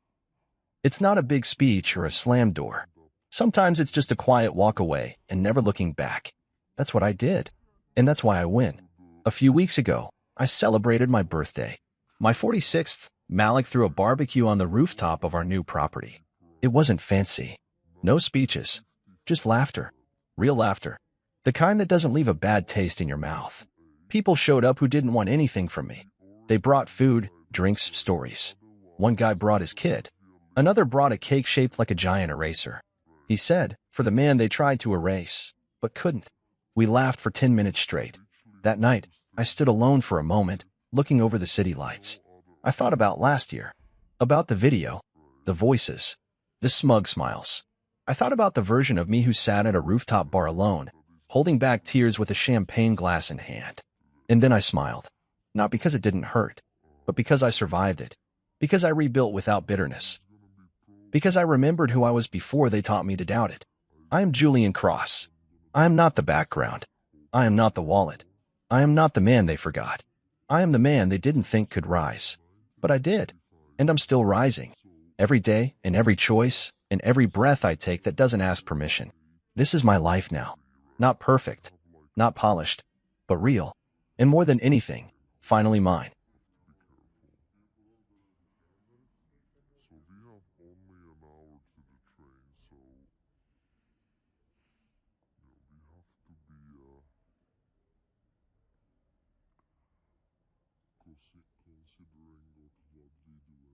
It's not a big speech or a slam door. Sometimes it's just a quiet walk away and never looking back. That's what I did. And that's why I win. A few weeks ago, I celebrated my birthday. My 46th, Malik threw a barbecue on the rooftop of our new property. It wasn't fancy. No speeches. Just laughter. Real laughter. The kind that doesn't leave a bad taste in your mouth. People showed up who didn't want anything from me. They brought food, drinks, stories. One guy brought his kid. Another brought a cake shaped like a giant eraser. He said, for the man they tried to erase, but couldn't. We laughed for 10 minutes straight. That night, I stood alone for a moment, looking over the city lights. I thought about last year. About the video. The voices. The smug smiles. I thought about the version of me who sat at a rooftop bar alone, holding back tears with a champagne glass in hand. And then I smiled. Not because it didn't hurt, but because I survived it. Because I rebuilt without bitterness. Because I remembered who I was before they taught me to doubt it. I am Julian Cross. I am not the background. I am not the wallet. I am not the man they forgot. I am the man they didn't think could rise. But I did. And I'm still rising. Every day, in every choice, in every breath I take that doesn't ask permission. This is my life now. Not perfect. Not polished. But real. And more than anything, finally mine. So we have only an hour to the train, so we have to be considering of what we do